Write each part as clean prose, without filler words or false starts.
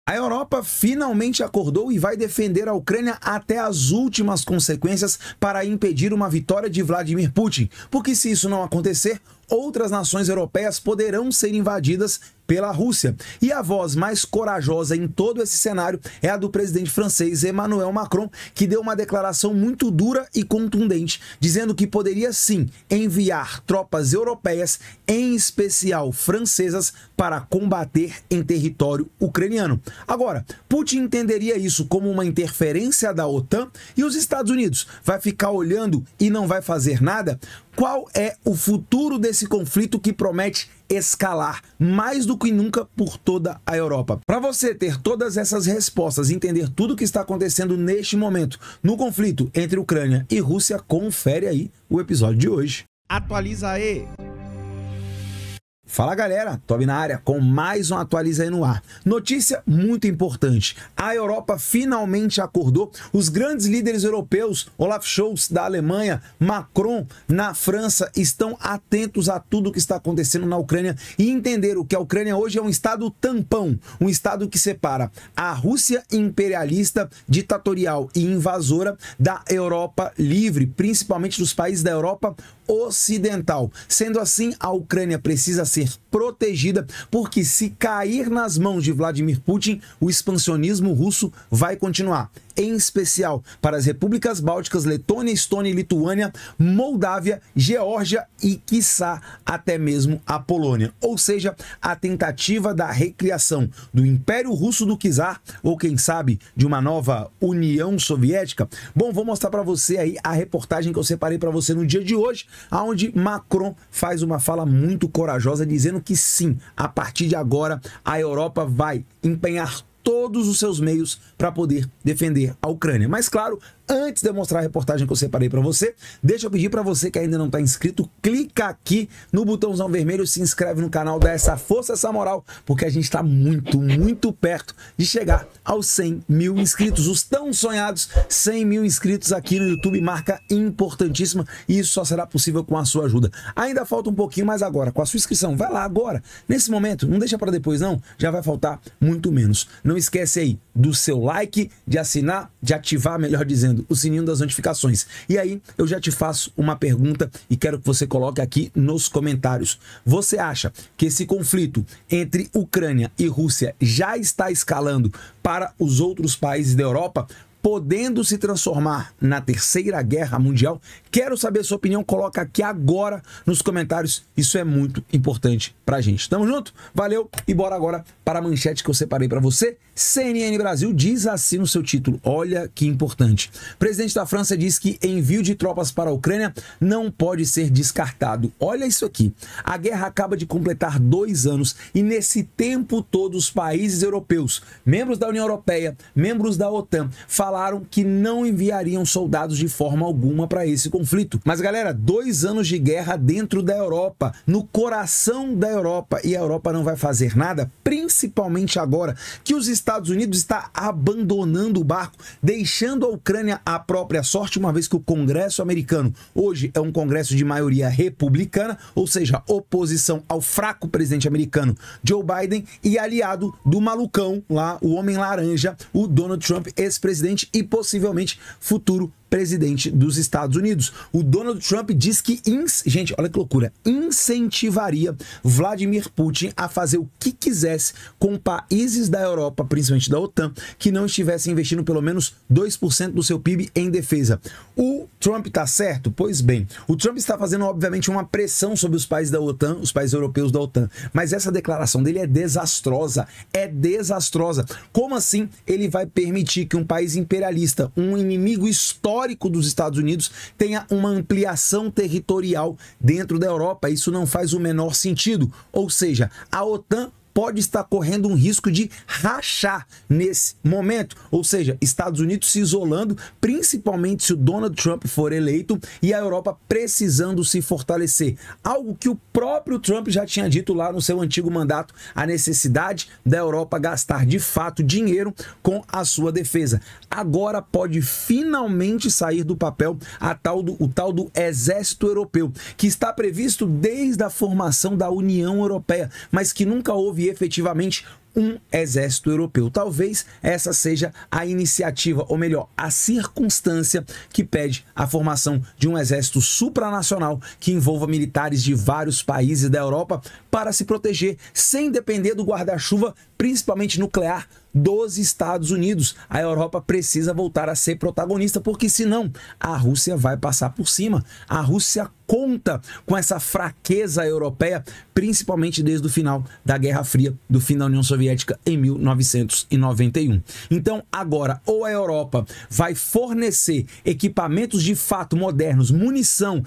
A Europa finalmente acordou e vai defender a Ucrânia até as últimas consequências para impedir uma vitória de Vladimir Putin, porque se isso não acontecer, outras nações europeias poderão ser invadidas pela Rússia. E a voz mais corajosa em todo esse cenário é a do presidente francês Emmanuel Macron, que deu uma declaração muito dura e contundente, dizendo que poderia sim enviar tropas europeias, em especial francesas, para combater em território ucraniano. Agora, Putin entenderia isso como uma interferência da OTAN e os Estados Unidos vai ficar olhando e não vai fazer nada? Qual é o futuro desse conflito que promete escalar mais do que nunca por toda a Europa? Para você ter todas essas respostas e entender tudo o que está acontecendo neste momento no conflito entre Ucrânia e Rússia, confere aí o episódio de hoje. Atualiza aí! Fala galera, Tobi na área com mais um Atualiza aí no ar. Notícia muito importante, a Europa finalmente acordou, os grandes líderes europeus, Olaf Scholz da Alemanha, Macron na França, estão atentos a tudo que está acontecendo na Ucrânia e entenderam que a Ucrânia hoje é um estado tampão, um estado que separa a Rússia imperialista, ditatorial e invasora da Europa livre, principalmente dos países da Europa ocidental. Sendo assim, a Ucrânia precisa ser protegida, porque se cair nas mãos de Vladimir Putin, o expansionismo russo vai continuar, em especial para as repúblicas bálticas, Letônia, Estônia e Lituânia, Moldávia, Geórgia e, quiçá, até mesmo a Polônia. Ou seja, a tentativa da recriação do Império Russo do Czar, ou quem sabe, de uma nova União Soviética. Bom, vou mostrar para você aí a reportagem que eu separei para você no dia de hoje, onde Macron faz uma fala muito corajosa, dizendo que sim, a partir de agora, a Europa vai empenhar todos os seus meios para poder defender a Ucrânia. Mas claro, antes de eu mostrar a reportagem que eu separei para você, deixa eu pedir para você que ainda não está inscrito, clica aqui no botãozão vermelho, se inscreve no canal, dá essa força, essa moral, porque a gente está muito perto de chegar aos 100 mil inscritos, os tão sonhados 100 mil inscritos aqui no YouTube, marca importantíssima, e isso só será possível com a sua ajuda. Ainda falta um pouquinho, mas agora, com a sua inscrição, vai lá agora, nesse momento, não deixa para depois não, já vai faltar muito menos. Não esquece aí do seu like, de assinar, de ativar, melhor dizendo, o sininho das notificações. E aí eu já te faço uma pergunta e quero que você coloque aqui nos comentários. Você acha que esse conflito entre Ucrânia e Rússia já está escalando para os outros países da Europa, podendo se transformar na Terceira Guerra Mundial? Quero saber a sua opinião, coloca aqui agora nos comentários, isso é muito importante pra gente. Tamo junto? Valeu e bora agora para a manchete que eu separei para você. CNN Brasil diz assim no seu título, olha que importante. O presidente da França diz que envio de tropas para a Ucrânia não pode ser descartado. Olha isso aqui, a guerra acaba de completar 2 anos e nesse tempo todo os países europeus, membros da União Europeia, membros da OTAN, falaram que não enviariam soldados de forma alguma para esse conflito. Mas galera, 2 anos de guerra dentro da Europa, no coração da Europa, e a Europa não vai fazer nada, principalmente agora que os Estados Unidos está abandonando o barco, deixando a Ucrânia à própria sorte, uma vez que o Congresso americano hoje é um congresso de maioria republicana, ou seja, oposição ao fraco presidente americano Joe Biden e aliado do malucão lá, o homem laranja, o Donald Trump, ex-presidente e possivelmente futuro presidente dos Estados Unidos. O Donald Trump diz que, gente, olha que loucura, incentivaria Vladimir Putin a fazer o que quisesse com países da Europa, principalmente da OTAN, que não estivessem investindo pelo menos 2% do seu PIB em defesa. O Trump tá certo? Pois bem, o Trump está fazendo, obviamente, uma pressão sobre os países da OTAN, os países europeus da OTAN, mas essa declaração dele é desastrosa, Como assim ele vai permitir que um país imperialista, um inimigo histórico dos Estados Unidos, tenha uma ampliação territorial dentro da Europa? Isso não faz o menor sentido. Ou seja, a OTAN pode estar correndo um risco de rachar nesse momento, ou seja, Estados Unidos se isolando, principalmente se o Donald Trump for eleito, e a Europa precisando se fortalecer. Algo que o próprio Trump já tinha dito lá no seu antigo mandato, a necessidade da Europa gastar de fato dinheiro com a sua defesa. Agora pode finalmente sair do papel o tal do Exército Europeu, que está previsto desde a formação da União Europeia, mas que nunca houve efetivamente um exército europeu. Talvez essa seja a iniciativa, ou melhor, a circunstância que pede a formação de um exército supranacional que envolva militares de vários países da Europa para se proteger sem depender do guarda-chuva, principalmente nuclear, dos Estados Unidos. A Europa precisa voltar a ser protagonista, porque senão a Rússia vai passar por cima. A Rússia conta com essa fraqueza europeia, principalmente desde o final da Guerra Fria, do fim da União Soviética em 1991. Então, agora, ou a Europa vai fornecer equipamentos de fato modernos, munição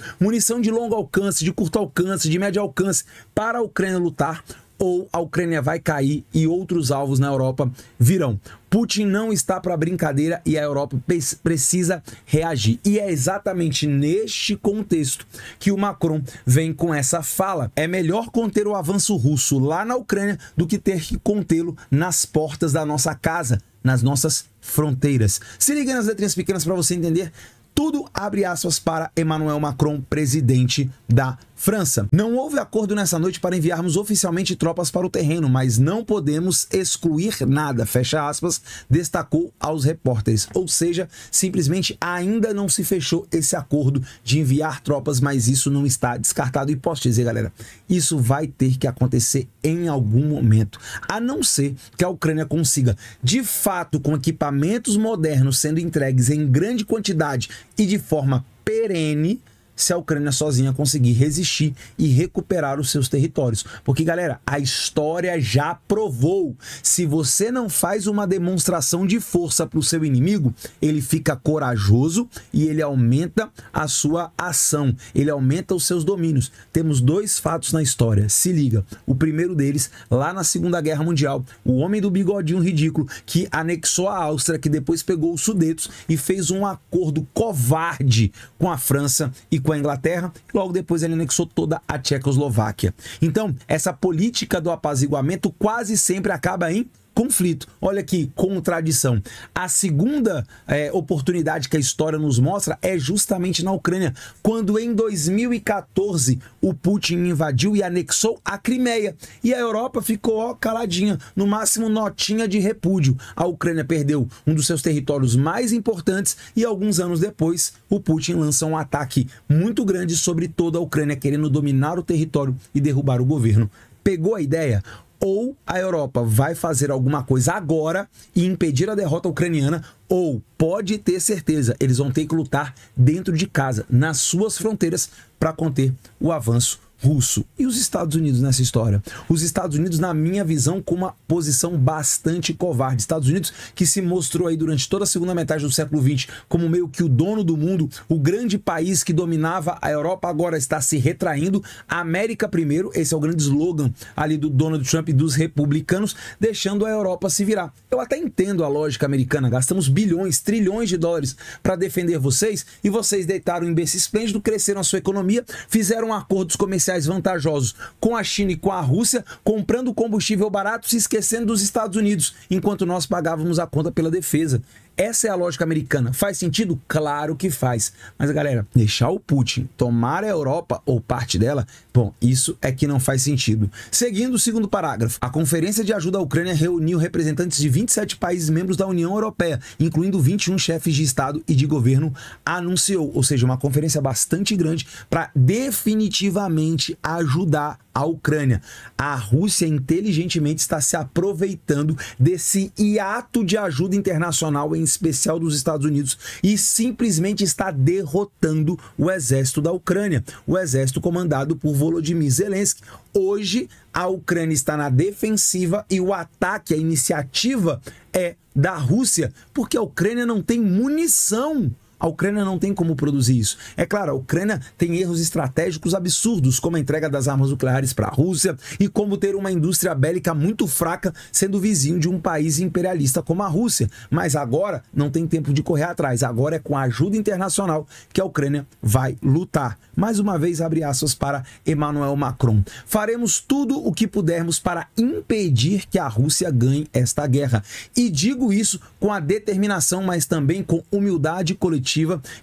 de longo alcance, de curto alcance, de médio alcance, para a Ucrânia lutar, ou a Ucrânia vai cair e outros alvos na Europa virão. Putin não está para brincadeira e a Europa precisa reagir. E é exatamente neste contexto que o Macron vem com essa fala. É melhor conter o avanço russo lá na Ucrânia do que ter que contê-lo nas portas da nossa casa, nas nossas fronteiras. Se liga nas letrinhas pequenas para você entender. Tudo abre aspas para Emmanuel Macron, presidente da França. Não houve acordo nessa noite para enviarmos oficialmente tropas para o terreno, mas não podemos excluir nada, fecha aspas, destacou aos repórteres. Ou seja, simplesmente ainda não se fechou esse acordo de enviar tropas, mas isso não está descartado. E posso dizer, galera, isso vai ter que acontecer em algum momento, a não ser que a Ucrânia consiga, de fato, com equipamentos modernos sendo entregues em grande quantidade e de forma perene, se a Ucrânia sozinha conseguir resistir e recuperar os seus territórios. Porque, galera, a história já provou. Se você não faz uma demonstração de força para o seu inimigo, ele fica corajoso e ele aumenta a sua ação. Ele aumenta os seus domínios. Temos dois fatos na história. Se liga. O primeiro deles, lá na Segunda Guerra Mundial, o homem do bigodinho ridículo que anexou a Áustria, que depois pegou os Sudetos e fez um acordo covarde com a França e com a Inglaterra, e logo depois ele anexou toda a Tchecoslováquia. Então, essa política do apaziguamento quase sempre acaba em conflito. Olha que contradição. A segunda oportunidade que a história nos mostra é justamente na Ucrânia, quando em 2014 o Putin invadiu e anexou a Crimeia. E a Europa ficou caladinha, no máximo notinha de repúdio. A Ucrânia perdeu um dos seus territórios mais importantes e alguns anos depois o Putin lança um ataque muito grande sobre toda a Ucrânia, querendo dominar o território e derrubar o governo. Pegou a ideia? Ou a Europa vai fazer alguma coisa agora e impedir a derrota ucraniana, ou pode ter certeza, eles vão ter que lutar dentro de casa, nas suas fronteiras, para conter o avanço russo. E os Estados Unidos nessa história? Os Estados Unidos, na minha visão, com uma posição bastante covarde. Estados Unidos que se mostrou aí durante toda a segunda metade do século XX como meio que o dono do mundo, o grande país que dominava a Europa, agora está se retraindo. América primeiro, esse é o grande slogan ali do Donald Trump e dos republicanos, deixando a Europa se virar. Eu até entendo a lógica americana, gastamos bilhões, trilhões de dólares para defender vocês e vocês deitaram em berço esplêndido, cresceram a sua economia, fizeram acordos comerciais vantajosos com a China e com a Rússia, comprando combustível barato, se esquecendo dos Estados Unidos, enquanto nós pagávamos a conta pela defesa. Essa é a lógica americana. Faz sentido? Claro que faz. Mas, galera, deixar o Putin tomar a Europa ou parte dela, bom, isso é que não faz sentido. Seguindo o segundo parágrafo, a Conferência de Ajuda à Ucrânia reuniu representantes de 27 países membros da União Europeia, incluindo 21 chefes de Estado e de governo, anunciou. Ou seja, uma conferência bastante grande para definitivamente ajudar a Ucrânia. A Rússia inteligentemente está se aproveitando desse hiato de ajuda internacional, em especial dos Estados Unidos, e simplesmente está derrotando o exército da Ucrânia, o exército comandado por Volodymyr Zelensky. Hoje, a Ucrânia está na defensiva e o ataque, a iniciativa é da Rússia, porque a Ucrânia não tem munição. A Ucrânia não tem como produzir isso. É claro, a Ucrânia tem erros estratégicos absurdos, como a entrega das armas nucleares para a Rússia e como ter uma indústria bélica muito fraca, sendo vizinho de um país imperialista como a Rússia. Mas agora não tem tempo de correr atrás. Agora é com a ajuda internacional que a Ucrânia vai lutar. Mais uma vez, abre aspas para Emmanuel Macron. Faremos tudo o que pudermos para impedir que a Rússia ganhe esta guerra. E digo isso com a determinação, mas também com humildade coletiva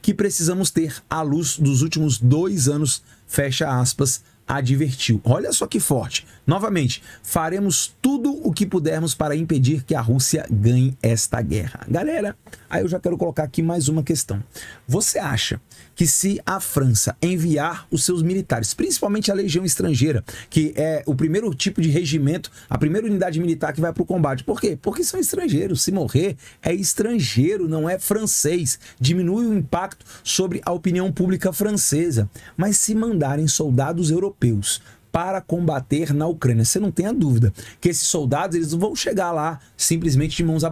que precisamos ter à luz dos últimos 2 anos, fecha aspas, advertiu. Olha só que forte. Novamente, faremos tudo o que pudermos para impedir que a Rússia ganhe esta guerra. Galera, aí eu já quero colocar aqui mais uma questão. Você acha que se a França enviar os seus militares, principalmente a legião estrangeira, que é o primeiro tipo de regimento, a primeira unidade militar que vai para o combate, por quê? Porque são estrangeiros. Se morrer, é estrangeiro, não é francês. Diminui o impacto sobre a opinião pública francesa. Mas se mandarem soldados europeus para combater na Ucrânia, você não tem a dúvida que esses soldados, eles não vão chegar lá simplesmente de mãos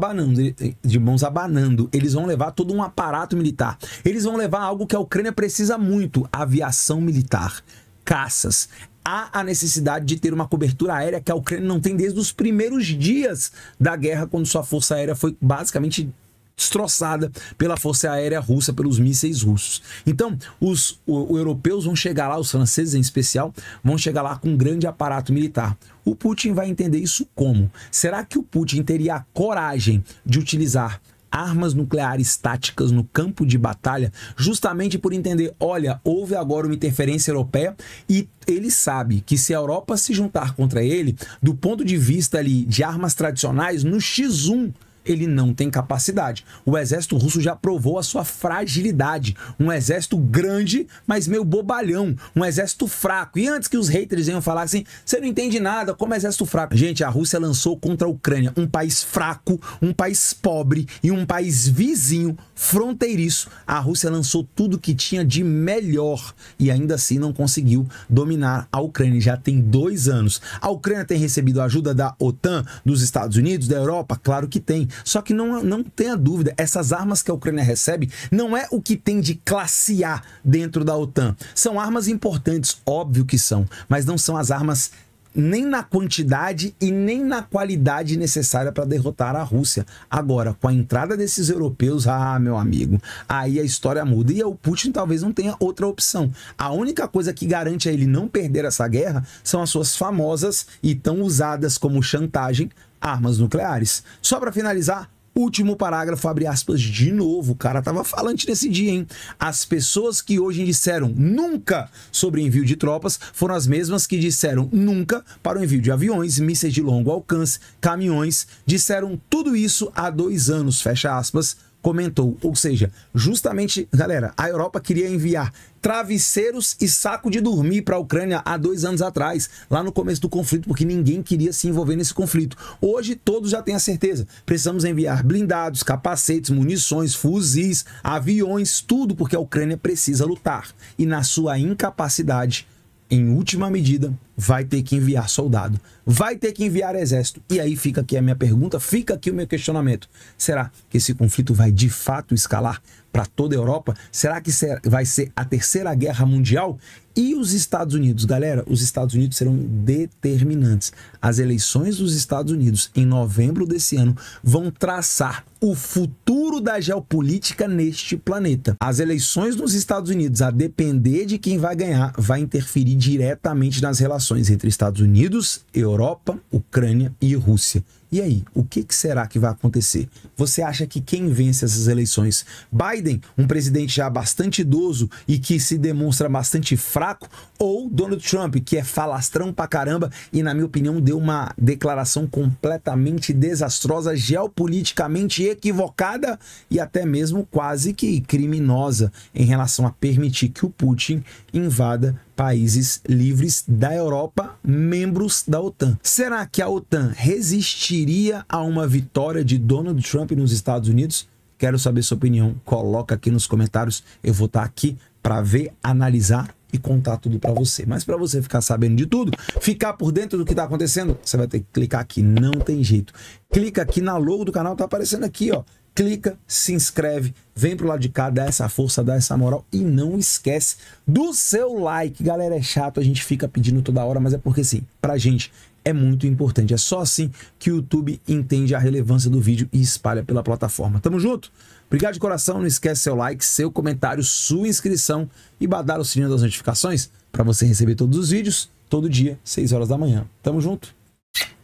abanando, eles vão levar todo um aparato militar, eles vão levar algo que a Ucrânia precisa muito, aviação militar, caças. Há a necessidade de ter uma cobertura aérea que a Ucrânia não tem desde os primeiros dias da guerra, quando sua força aérea foi basicamente destroçada pela força aérea russa, pelos mísseis russos. Então, os europeus vão chegar lá, os franceses em especial, vão chegar lá com um grande aparato militar. O Putin vai entender isso como? Será que o Putin teria a coragem de utilizar armas nucleares táticas no campo de batalha, justamente por entender, olha, houve agora uma interferência europeia e ele sabe que se a Europa se juntar contra ele, do ponto de vista ali de armas tradicionais, no X1, ele não tem capacidade. O exército russo já provou a sua fragilidade. Um exército grande, mas meio bobalhão. Um exército fraco. E antes que os haters venham falar assim, você não entende nada, como exército fraco. Gente, a Rússia lançou contra a Ucrânia um país fraco, um país pobre e um país vizinho, fronteiriço. A Rússia lançou tudo que tinha de melhor e ainda assim não conseguiu dominar a Ucrânia. Já tem 2 anos. A Ucrânia tem recebido a ajuda da OTAN, dos Estados Unidos, da Europa? Claro que tem. Só que não tenha dúvida, essas armas que a Ucrânia recebe não é o que tem de classe A dentro da OTAN. São armas importantes, óbvio que são, mas não são as armas nem na quantidade e nem na qualidade necessária para derrotar a Rússia. Agora, com a entrada desses europeus, meu amigo, aí a história muda. E o Putin talvez não tenha outra opção. A única coisa que garante a ele não perder essa guerra são as suas famosas e tão usadas como chantagem, armas nucleares. Só para finalizar, último parágrafo, abre aspas de novo, o cara tava falante nesse dia, hein? As pessoas que hoje disseram nunca sobre envio de tropas foram as mesmas que disseram nunca para o envio de aviões, mísseis de longo alcance, caminhões, disseram tudo isso há 2 anos, fecha aspas, comentou. Ou seja, justamente, galera, a Europa queria enviar travesseiros e saco de dormir para a Ucrânia há 2 anos atrás, lá no começo do conflito, porque ninguém queria se envolver nesse conflito. Hoje todos já têm a certeza. Precisamos enviar blindados, capacetes, munições, fuzis, aviões, tudo porque a Ucrânia precisa lutar. E na sua incapacidade, em última medida, vai ter que enviar soldado, vai ter que enviar exército. E aí fica aqui a minha pergunta, fica aqui o meu questionamento. Será que esse conflito vai de fato escalar para toda a Europa? Será que vai ser a 3ª Guerra Mundial? E os Estados Unidos, galera, os Estados Unidos serão determinantes. As eleições dos Estados Unidos em novembro desse ano vão traçar o futuro da geopolítica neste planeta. As eleições nos Estados Unidos, a depender de quem vai ganhar, vai interferir diretamente nas relações entre Estados Unidos, Europa, Ucrânia e Rússia. E aí, o que será que vai acontecer? Você acha que quem vence essas eleições? Biden, um presidente já bastante idoso e que se demonstra bastante fraco? Ou Donald Trump, que é falastrão pra caramba e, na minha opinião, deu uma declaração completamente desastrosa, geopoliticamente equivocada e até mesmo quase que criminosa em relação a permitir que o Putin invada países livres da Europa, membros da OTAN. Será que a OTAN resistiria a uma vitória de Donald Trump nos Estados Unidos? Quero saber sua opinião, coloca aqui nos comentários, eu vou estar aqui para ver, analisar e contar tudo para você. Mas para você ficar sabendo de tudo, ficar por dentro do que está acontecendo, você vai ter que clicar aqui, não tem jeito. Clica aqui na logo do canal, tá aparecendo aqui, ó. Clica, se inscreve, vem pro lado de cá, dá essa força, dá essa moral e não esquece do seu like. Galera, é chato, a gente fica pedindo toda hora, mas é porque sim, pra gente é muito importante. É só assim que o YouTube entende a relevância do vídeo e espalha pela plataforma. Tamo junto? Obrigado de coração, não esquece seu like, seu comentário, sua inscrição e badar o sininho das notificações para você receber todos os vídeos, todo dia, 6 horas da manhã. Tamo junto?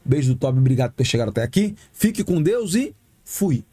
Beijo do Toby, obrigado por ter chegado até aqui. Fique com Deus e fui!